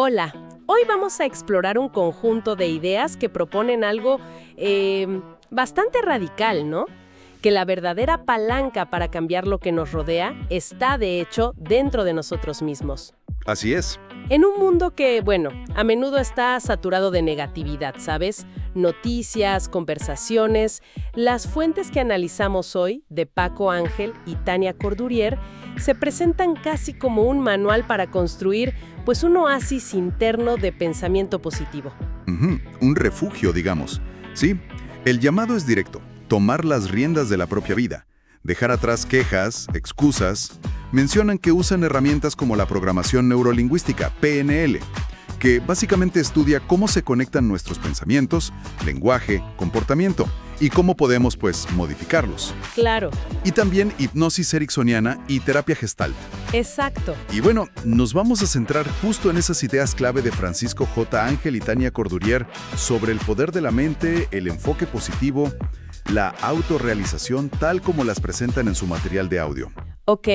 Hola, hoy vamos a explorar un conjunto de ideas que proponen algo bastante radical, ¿no? Que la verdadera palanca para cambiar lo que nos rodea está, de hecho, dentro de nosotros mismos. Así es. En un mundo que, bueno, a menudo está saturado de negatividad, ¿sabes? Noticias, conversaciones. Las fuentes que analizamos hoy, de Paco Ángel y Tania Cordurier, se presentan casi como un manual para construir, pues, un oasis interno de pensamiento positivo. Un refugio, digamos. Sí, el llamado es directo. Tomar las riendas de la propia vida. Dejar atrás quejas, excusas. Mencionan que usan herramientas como la programación neurolingüística, PNL, que básicamente estudia cómo se conectan nuestros pensamientos, lenguaje, comportamiento y cómo podemos, modificarlos. Claro. Y también hipnosis ericksoniana y terapia Gestalt. Exacto. Y bueno, nos vamos a centrar justo en esas ideas clave de Francisco J. Ángel y Tania Cordurier sobre el poder de la mente, el enfoque positivo, la autorrealización tal como las presentan en su material de audio. Ok.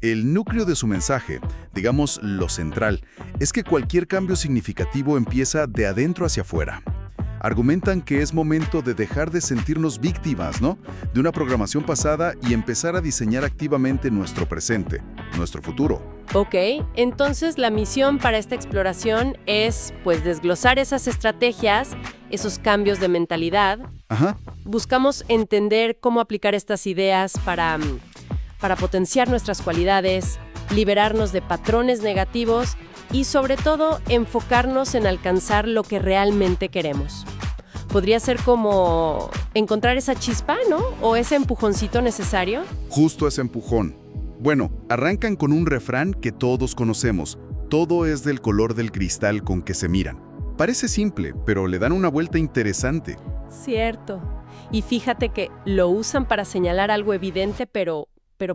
El núcleo de su mensaje, digamos lo central, es que cualquier cambio significativo empieza de adentro hacia afuera. Argumentan que es momento de dejar de sentirnos víctimas, ¿no?, de una programación pasada y empezar a diseñar activamente nuestro presente, nuestro futuro. Ok, entonces la misión para esta exploración es, desglosar esas estrategias, esos cambios de mentalidad. Ajá. Buscamos entender cómo aplicar estas ideas para potenciar nuestras cualidades, liberarnos de patrones negativos y, sobre todo, enfocarnos en alcanzar lo que realmente queremos. Podría ser como encontrar esa chispa, ¿no? O ese empujoncito necesario. Justo ese empujón. Bueno, arrancan con un refrán que todos conocemos. Todo es del color del cristal con que se miran. Parece simple, pero le dan una vuelta interesante. Cierto. Y fíjate que lo usan para señalar algo evidente, pero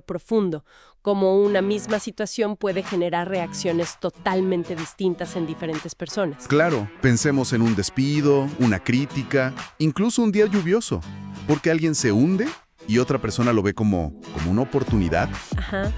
profundo, como una misma situación puede generar reacciones totalmente distintas en diferentes personas. Claro, pensemos en un despido, una crítica, incluso un día lluvioso, porque alguien se hunde y otra persona lo ve como una oportunidad. Ajá.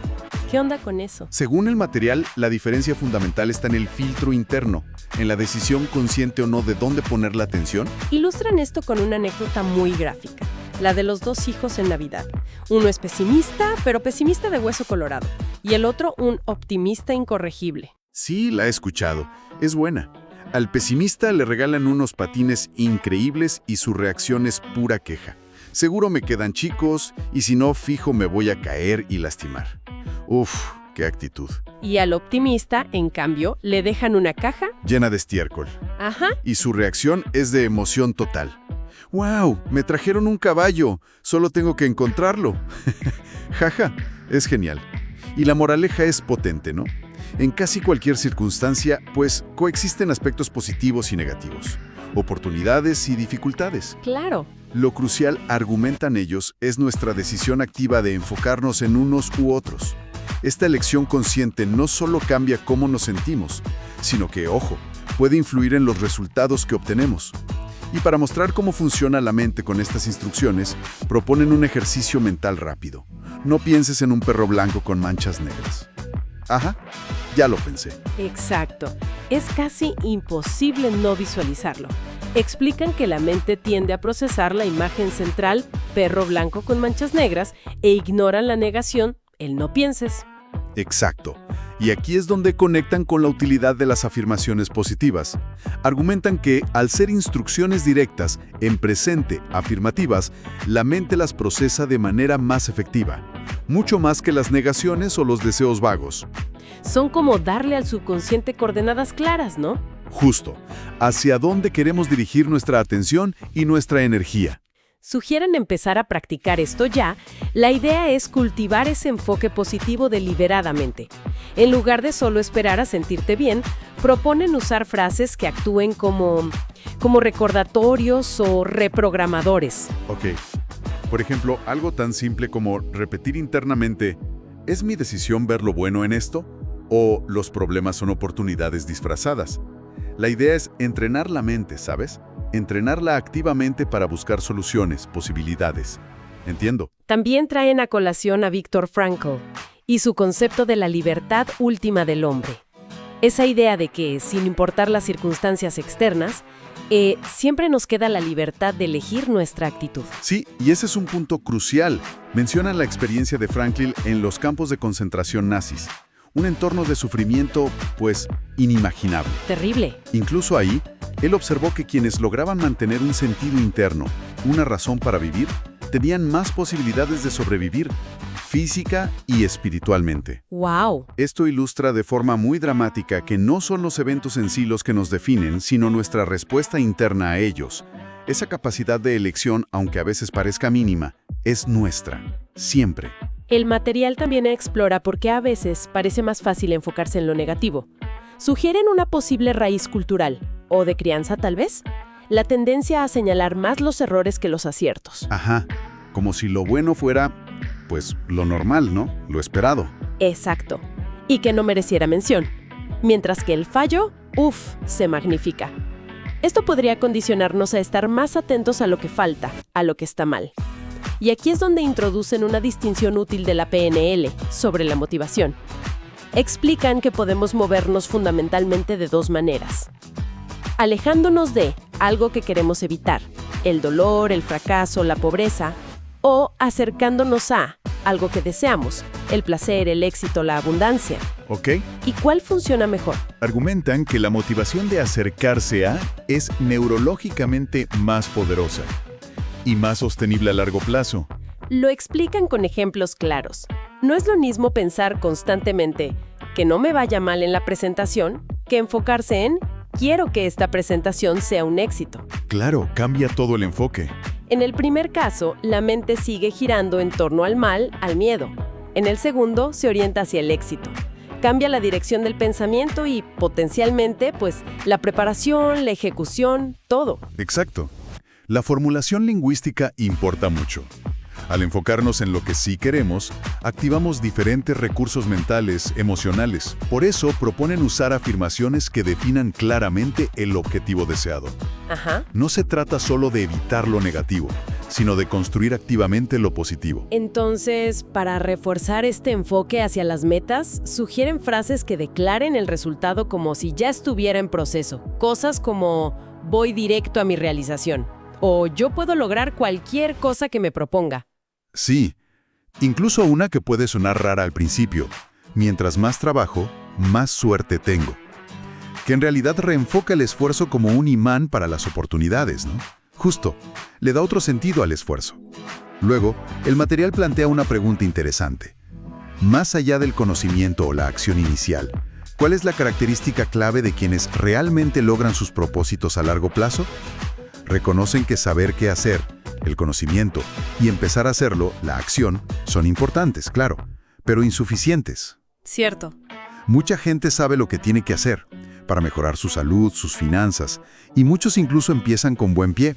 ¿Qué onda con eso? Según el material, la diferencia fundamental está en el filtro interno, en la decisión consciente o no de dónde poner la atención. Ilustran esto con una anécdota muy gráfica, la de los dos hijos en Navidad. Uno es pesimista, pero pesimista de hueso colorado, y el otro un optimista incorregible. Sí, la he escuchado. Es buena. Al pesimista le regalan unos patines increíbles y su reacción es pura queja. Seguro me quedan chicos y si no, fijo me voy a caer y lastimar. Uf, qué actitud. Y al optimista, en cambio, le dejan una caja llena de estiércol. Ajá. Y su reacción es de emoción total. ¡Wow! Me trajeron un caballo. Solo tengo que encontrarlo. Jaja, es genial. Y la moraleja es potente, ¿no? En casi cualquier circunstancia, coexisten aspectos positivos y negativos, oportunidades y dificultades. Claro. Lo crucial, argumentan ellos, es nuestra decisión activa de enfocarnos en unos u otros. Esta elección consciente no solo cambia cómo nos sentimos, sino que, ojo, puede influir en los resultados que obtenemos. Y para mostrar cómo funciona la mente con estas instrucciones, proponen un ejercicio mental rápido. No pienses en un perro blanco con manchas negras. Ajá, ya lo pensé. Exacto. Es casi imposible no visualizarlo. Explican que la mente tiende a procesar la imagen central, perro blanco con manchas negras, e ignoran la negación, el no pienses. Exacto. Y aquí es donde conectan con la utilidad de las afirmaciones positivas. Argumentan que, al ser instrucciones directas, en presente, afirmativas, la mente las procesa de manera más efectiva, mucho más que las negaciones o los deseos vagos. Son como darle al subconsciente coordenadas claras, ¿no? Justo, hacia dónde queremos dirigir nuestra atención y nuestra energía. Sugieren empezar a practicar esto ya. La idea es cultivar ese enfoque positivo deliberadamente. En lugar de solo esperar a sentirte bien, proponen usar frases que actúen como recordatorios o reprogramadores. Ok. Por ejemplo, algo tan simple como repetir internamente, ¿es mi decisión ver lo bueno en esto? ¿O los problemas son oportunidades disfrazadas? La idea es entrenar la mente, ¿sabes? Entrenarla activamente para buscar soluciones, posibilidades. Entiendo. También traen a colación a Viktor Frankl y su concepto de la libertad última del hombre. Esa idea de que, sin importar las circunstancias externas, siempre nos queda la libertad de elegir nuestra actitud. Sí, y ese es un punto crucial. Mencionan la experiencia de Franklin en los campos de concentración nazis. Un entorno de sufrimiento, pues, inimaginable. Terrible. Incluso ahí, él observó que quienes lograban mantener un sentido interno, una razón para vivir, tenían más posibilidades de sobrevivir, física y espiritualmente. ¡Wow! Esto ilustra de forma muy dramática que no son los eventos en sí los que nos definen, sino nuestra respuesta interna a ellos. Esa capacidad de elección, aunque a veces parezca mínima, es nuestra, siempre. El material también explora por qué a veces parece más fácil enfocarse en lo negativo. Sugieren una posible raíz cultural, o de crianza tal vez, la tendencia a señalar más los errores que los aciertos. Ajá, como si lo bueno fuera, pues, lo normal, ¿no? Lo esperado. Exacto. Y que no mereciera mención. Mientras que el fallo, se magnifica. Esto podría condicionarnos a estar más atentos a lo que falta, a lo que está mal. Y aquí es donde introducen una distinción útil de la PNL sobre la motivación. Explican que podemos movernos fundamentalmente de dos maneras. Alejándonos de algo que queremos evitar, el dolor, el fracaso, la pobreza, o acercándonos a algo que deseamos, el placer, el éxito, la abundancia. ¿Ok? ¿Y cuál funciona mejor? Argumentan que la motivación de acercarse a es neurológicamente más poderosa y más sostenible a largo plazo. Lo explican con ejemplos claros. No es lo mismo pensar constantemente que no me vaya mal en la presentación que enfocarse en quiero que esta presentación sea un éxito. Claro, cambia todo el enfoque. En el primer caso, la mente sigue girando en torno al mal, al miedo. En el segundo, se orienta hacia el éxito. Cambia la dirección del pensamiento y, potencialmente, pues, la preparación, la ejecución, todo. Exacto. La formulación lingüística importa mucho. Al enfocarnos en lo que sí queremos, activamos diferentes recursos mentales, emocionales. Por eso proponen usar afirmaciones que definan claramente el objetivo deseado. Ajá. No se trata solo de evitar lo negativo, sino de construir activamente lo positivo. Entonces, para reforzar este enfoque hacia las metas, sugieren frases que declaren el resultado como si ya estuviera en proceso. Cosas como voy directo a mi realización o yo puedo lograr cualquier cosa que me proponga. Sí, incluso una que puede sonar rara al principio. Mientras más trabajo, más suerte tengo. Que en realidad reenfoca el esfuerzo como un imán para las oportunidades, ¿no? Justo, le da otro sentido al esfuerzo. Luego, el material plantea una pregunta interesante. Más allá del conocimiento o la acción inicial, ¿cuál es la característica clave de quienes realmente logran sus propósitos a largo plazo? Reconocen que saber qué hacer, el conocimiento y empezar a hacerlo, la acción, son importantes, claro, pero insuficientes. Cierto. Mucha gente sabe lo que tiene que hacer para mejorar su salud, sus finanzas, y muchos incluso empiezan con buen pie.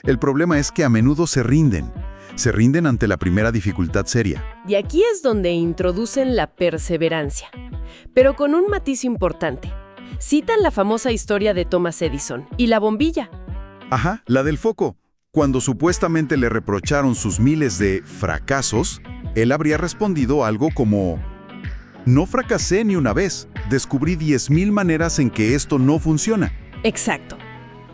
El problema es que a menudo se rinden ante la primera dificultad seria. Y aquí es donde introducen la perseverancia, pero con un matiz importante. Citan la famosa historia de Thomas Edison y la bombilla. Ajá, la del foco. Cuando supuestamente le reprocharon sus miles de fracasos, él habría respondido algo como: no fracasé ni una vez, descubrí 10,000 maneras en que esto no funciona. Exacto.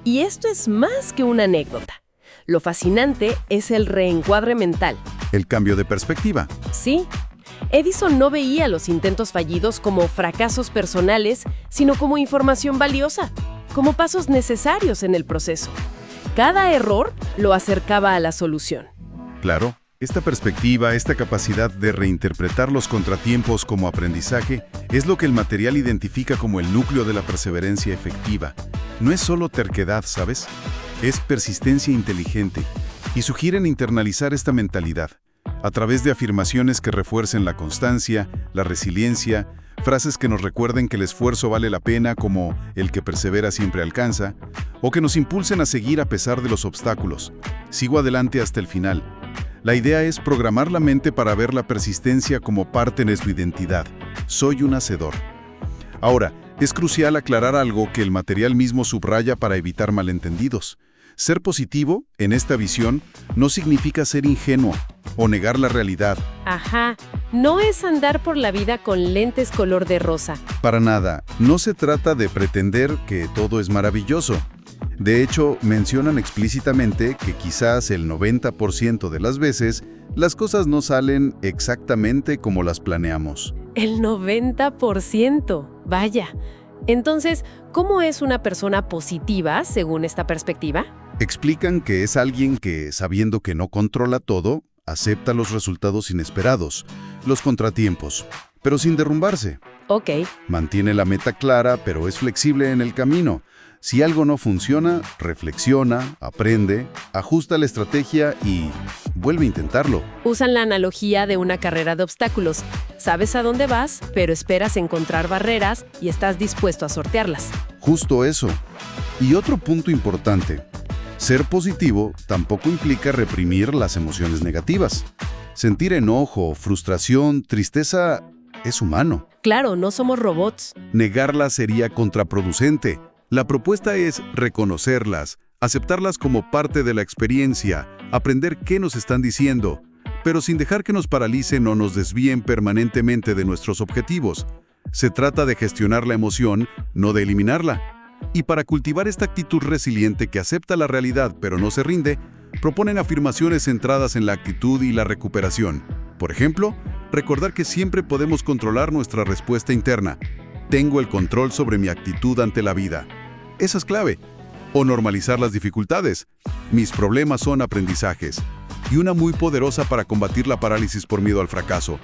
Y esto es más que una anécdota. Lo fascinante es el reencuadre mental. El cambio de perspectiva. Sí. Edison no veía los intentos fallidos como fracasos personales, sino como información valiosa, como pasos necesarios en el proceso. Cada error lo acercaba a la solución. Claro, esta perspectiva, esta capacidad de reinterpretar los contratiempos como aprendizaje, es lo que el material identifica como el núcleo de la perseverancia efectiva. No es solo terquedad, ¿sabes? Es persistencia inteligente, y sugieren internalizar esta mentalidad a través de afirmaciones que refuercen la constancia, la resiliencia, frases que nos recuerden que el esfuerzo vale la pena, como el que persevera siempre alcanza, o que nos impulsen a seguir a pesar de los obstáculos. Sigo adelante hasta el final. La idea es programar la mente para ver la persistencia como parte de su identidad. Soy un hacedor. Ahora, es crucial aclarar algo que el material mismo subraya para evitar malentendidos. Ser positivo, en esta visión, no significa ser ingenuo o negar la realidad. Ajá, no es andar por la vida con lentes color de rosa. Para nada, no se trata de pretender que todo es maravilloso. De hecho, mencionan explícitamente que quizás el 90% de las veces las cosas no salen exactamente como las planeamos. El 90%, vaya. Entonces, ¿cómo es una persona positiva según esta perspectiva? Explican que es alguien que, sabiendo que no controla todo, acepta los resultados inesperados, los contratiempos, pero sin derrumbarse. Ok. Mantiene la meta clara, pero es flexible en el camino. Si algo no funciona, reflexiona, aprende, ajusta la estrategia y vuelve a intentarlo. Usan la analogía de una carrera de obstáculos. Sabes a dónde vas, pero esperas encontrar barreras y estás dispuesto a sortearlas. Justo eso. Y otro punto importante. Ser positivo tampoco implica reprimir las emociones negativas. Sentir enojo, frustración, tristeza es humano. Claro, no somos robots. Negarlas sería contraproducente. La propuesta es reconocerlas, aceptarlas como parte de la experiencia, aprender qué nos están diciendo, pero sin dejar que nos paralicen o nos desvíen permanentemente de nuestros objetivos. Se trata de gestionar la emoción, no de eliminarla. Y para cultivar esta actitud resiliente que acepta la realidad pero no se rinde, proponen afirmaciones centradas en la actitud y la recuperación. Por ejemplo, recordar que siempre podemos controlar nuestra respuesta interna. Tengo el control sobre mi actitud ante la vida. Esa es clave. O normalizar las dificultades. Mis problemas son aprendizajes. Y una muy poderosa para combatir la parálisis por miedo al fracaso.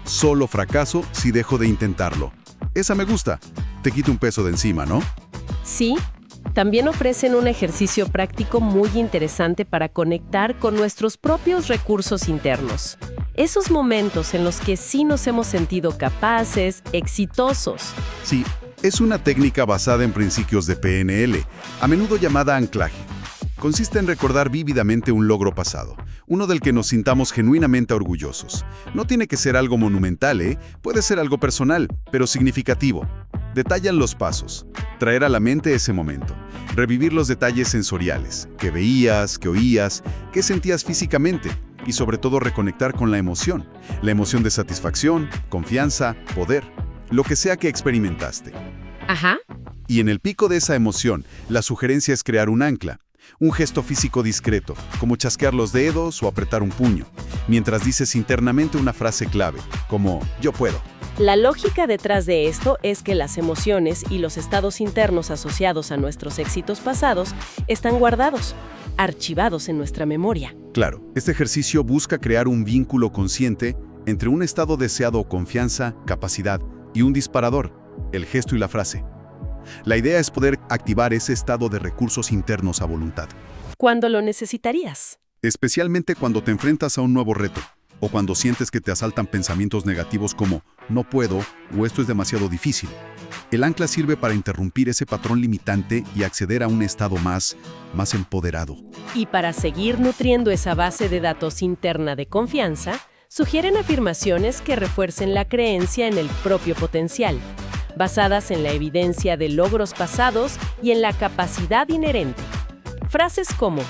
Solo fracaso si dejo de intentarlo. Esa me gusta. Te quita un peso de encima, ¿no? Sí, también ofrecen un ejercicio práctico muy interesante para conectar con nuestros propios recursos internos. Esos momentos en los que sí nos hemos sentido capaces, exitosos. Sí, es una técnica basada en principios de PNL, a menudo llamada anclaje. Consiste en recordar vívidamente un logro pasado, uno del que nos sintamos genuinamente orgullosos. No tiene que ser algo monumental, puede ser algo personal, pero significativo. Detallan los pasos, traer a la mente ese momento, revivir los detalles sensoriales, que veías, que oías, que sentías físicamente, y sobre todo reconectar con la emoción de satisfacción, confianza, poder, lo que sea que experimentaste. Ajá. Y en el pico de esa emoción, la sugerencia es crear un ancla, un gesto físico discreto, como chasquear los dedos o apretar un puño, mientras dices internamente una frase clave, como «yo puedo». La lógica detrás de esto es que las emociones y los estados internos asociados a nuestros éxitos pasados están guardados, archivados en nuestra memoria. Claro, este ejercicio busca crear un vínculo consciente entre un estado deseado o confianza, capacidad, y un disparador, el gesto y la frase. La idea es poder activar ese estado de recursos internos a voluntad. ¿Cuándo lo necesitarías? Especialmente cuando te enfrentas a un nuevo reto, o cuando sientes que te asaltan pensamientos negativos como «no puedo» o «esto es demasiado difícil». El ancla sirve para interrumpir ese patrón limitante y acceder a un estado más empoderado. Y para seguir nutriendo esa base de datos interna de confianza, sugieren afirmaciones que refuercen la creencia en el propio potencial, basadas en la evidencia de logros pasados y en la capacidad inherente. Frases como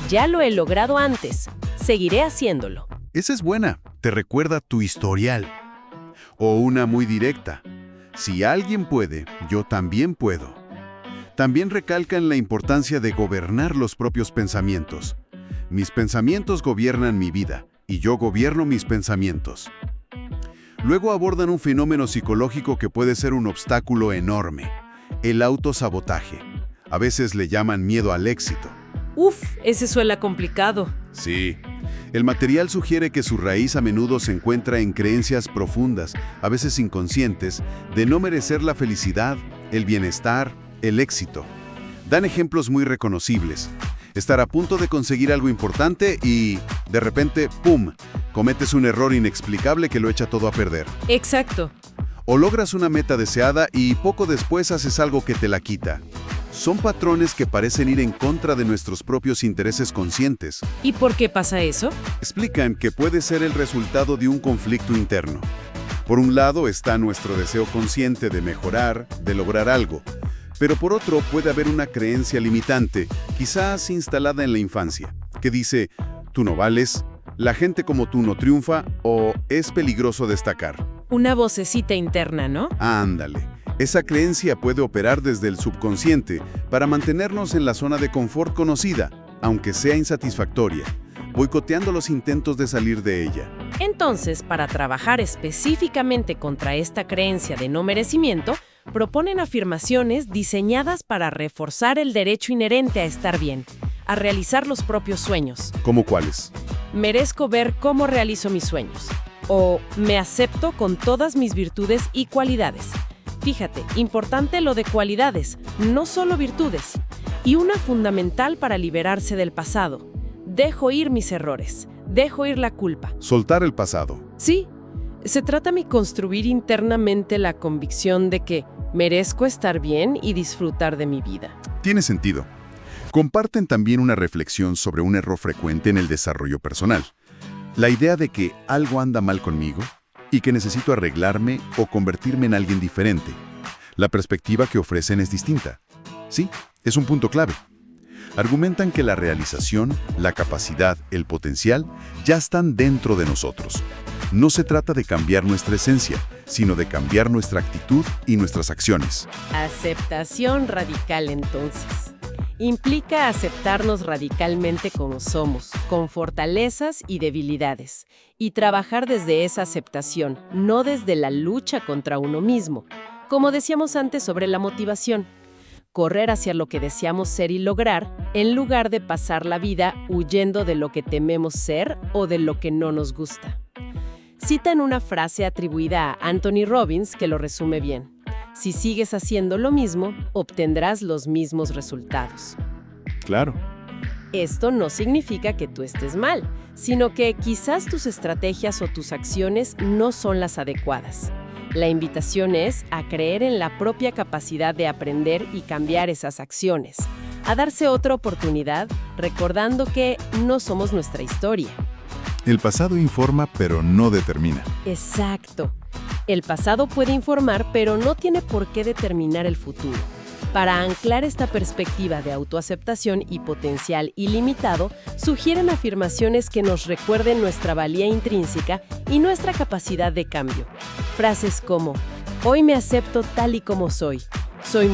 «ya lo he logrado antes, seguiré haciéndolo». Esa es buena, te recuerda tu historial. O una muy directa, si alguien puede, yo también puedo. También recalcan la importancia de gobernar los propios pensamientos. Mis pensamientos gobiernan mi vida, y yo gobierno mis pensamientos. Luego abordan un fenómeno psicológico que puede ser un obstáculo enorme, el autosabotaje. A veces le llaman miedo al éxito. Uf, ese suena complicado. Sí. El material sugiere que su raíz a menudo se encuentra en creencias profundas, a veces inconscientes, de no merecer la felicidad, el bienestar, el éxito. Dan ejemplos muy reconocibles. Estar a punto de conseguir algo importante y, de repente, ¡pum!, cometes un error inexplicable que lo echa todo a perder. Exacto. O logras una meta deseada y poco después haces algo que te la quita. Son patrones que parecen ir en contra de nuestros propios intereses conscientes. ¿Y por qué pasa eso? Explican que puede ser el resultado de un conflicto interno. Por un lado está nuestro deseo consciente de mejorar, de lograr algo, Pero por otro puede haber una creencia limitante, quizás instalada en la infancia, que dice, tú no vales, la gente como tú no triunfa o es peligroso destacar. Una vocecita interna, ¿no? Ándale. Esa creencia puede operar desde el subconsciente para mantenernos en la zona de confort conocida, aunque sea insatisfactoria, boicoteando los intentos de salir de ella. Entonces, para trabajar específicamente contra esta creencia de no merecimiento, proponen afirmaciones diseñadas para reforzar el derecho inherente a estar bien, a realizar los propios sueños. ¿Cómo cuáles? Merezco ver cómo realizo mis sueños. O me acepto con todas mis virtudes y cualidades. Fíjate, importante lo de cualidades, no solo virtudes. Y una fundamental para liberarse del pasado. Dejo ir mis errores, dejo ir la culpa. Soltar el pasado. Sí, se trata de construir internamente la convicción de que merezco estar bien y disfrutar de mi vida. Tiene sentido. Comparten también una reflexión sobre un error frecuente en el desarrollo personal. La idea de que algo anda mal conmigo y que necesito arreglarme o convertirme en alguien diferente. La perspectiva que ofrecen es distinta. Sí, es un punto clave. Argumentan que la realización, la capacidad, el potencial ya están dentro de nosotros. No se trata de cambiar nuestra esencia, sino de cambiar nuestra actitud y nuestras acciones. Aceptación radical, entonces. Implica aceptarnos radicalmente como somos, con fortalezas y debilidades, y trabajar desde esa aceptación, no desde la lucha contra uno mismo. Como decíamos antes sobre la motivación, correr hacia lo que deseamos ser y lograr, en lugar de pasar la vida huyendo de lo que tememos ser o de lo que no nos gusta. Citan una frase atribuida a Anthony Robbins que lo resume bien. Si sigues haciendo lo mismo, obtendrás los mismos resultados. Claro. Esto no significa que tú estés mal, sino que quizás tus estrategias o tus acciones no son las adecuadas. La invitación es a creer en la propia capacidad de aprender y cambiar esas acciones, a darse otra oportunidad, recordando que no somos nuestra historia. El pasado informa, pero no determina. Exacto. El pasado puede informar, pero no tiene por qué determinar el futuro. Para anclar esta perspectiva de autoaceptación y potencial ilimitado, sugieren afirmaciones que nos recuerden nuestra valía intrínseca y nuestra capacidad de cambio. Frases como, hoy me acepto tal y como soy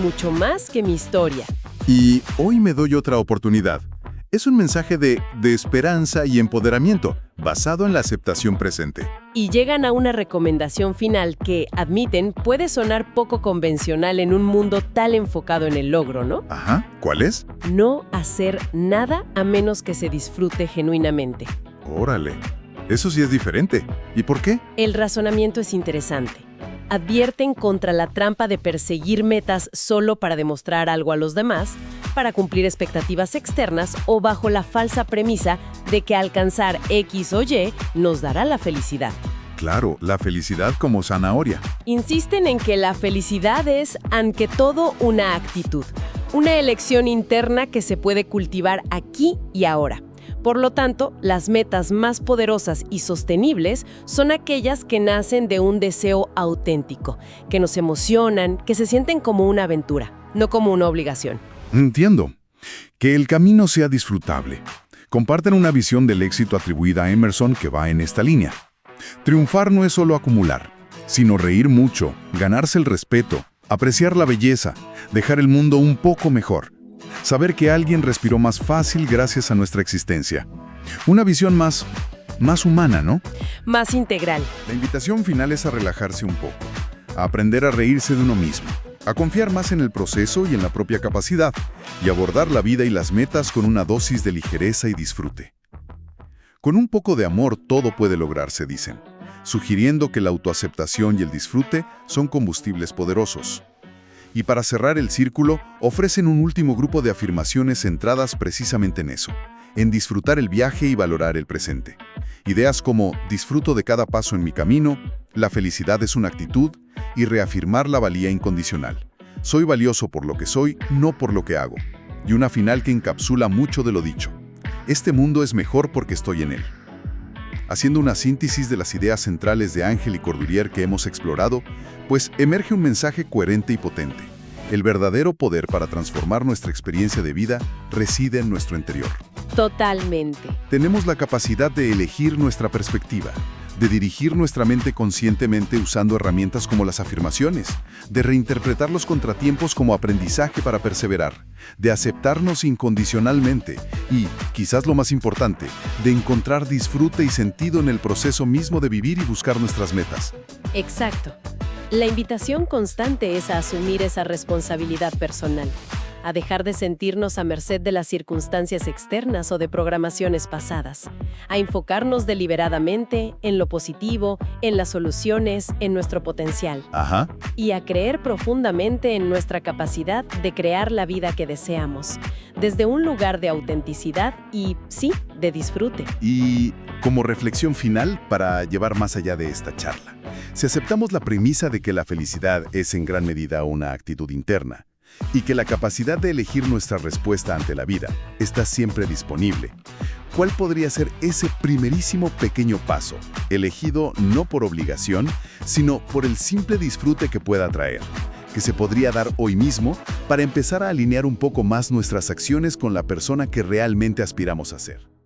mucho más que mi historia. Y hoy me doy otra oportunidad. Es un mensaje de esperanza y empoderamiento, basado en la aceptación presente. Y llegan a una recomendación final que, admiten, puede sonar poco convencional en un mundo tan enfocado en el logro, ¿no? Ajá, ¿cuál es? No hacer nada a menos que se disfrute genuinamente. Órale, eso sí es diferente. ¿Y por qué? El razonamiento es interesante. Advierten contra la trampa de perseguir metas solo para demostrar algo a los demás, para cumplir expectativas externas o bajo la falsa premisa de que alcanzar X o Y nos dará la felicidad. Claro, la felicidad como zanahoria. Insisten en que la felicidad es, ante todo, una actitud, una elección interna que se puede cultivar aquí y ahora. Por lo tanto, las metas más poderosas y sostenibles son aquellas que nacen de un deseo auténtico, que nos emocionan, que se sienten como una aventura, no como una obligación. Entiendo. Que el camino sea disfrutable. Comparten una visión del éxito atribuida a Emerson que va en esta línea. Triunfar no es solo acumular, sino reír mucho, ganarse el respeto, apreciar la belleza, dejar el mundo un poco mejor. Saber que alguien respiró más fácil gracias a nuestra existencia. Una visión más humana, ¿no? Más integral. La invitación final es a relajarse un poco, a aprender a reírse de uno mismo, a confiar más en el proceso y en la propia capacidad, y abordar la vida y las metas con una dosis de ligereza y disfrute. Con un poco de amor todo puede lograrse, dicen, sugiriendo que la autoaceptación y el disfrute son combustibles poderosos. Y para cerrar el círculo, ofrecen un último grupo de afirmaciones centradas precisamente en eso, en disfrutar el viaje y valorar el presente. Ideas como disfruto de cada paso en mi camino, la felicidad es una actitud y reafirmar la valía incondicional. Soy valioso por lo que soy, no por lo que hago. Y una final que encapsula mucho de lo dicho. Este mundo es mejor porque estoy en él. Haciendo una síntesis de las ideas centrales de Ángel y Cordelier que hemos explorado, pues emerge un mensaje coherente y potente. El verdadero poder para transformar nuestra experiencia de vida reside en nuestro interior. Totalmente. Tenemos la capacidad de elegir nuestra perspectiva, de dirigir nuestra mente conscientemente usando herramientas como las afirmaciones, de reinterpretar los contratiempos como aprendizaje para perseverar, de aceptarnos incondicionalmente y, quizás lo más importante, de encontrar disfrute y sentido en el proceso mismo de vivir y buscar nuestras metas. Exacto. La invitación constante es a asumir esa responsabilidad personal, a dejar de sentirnos a merced de las circunstancias externas o de programaciones pasadas, a enfocarnos deliberadamente en lo positivo, en las soluciones, en nuestro potencial. Ajá. Y a creer profundamente en nuestra capacidad de crear la vida que deseamos, desde un lugar de autenticidad y, sí, de disfrute. Y como reflexión final para llevar más allá de esta charla, si aceptamos la premisa de que la felicidad es en gran medida una actitud interna, y que la capacidad de elegir nuestra respuesta ante la vida está siempre disponible, ¿cuál podría ser ese primerísimo pequeño paso, elegido no por obligación, sino por el simple disfrute que pueda traer, que se podría dar hoy mismo para empezar a alinear un poco más nuestras acciones con la persona que realmente aspiramos a ser?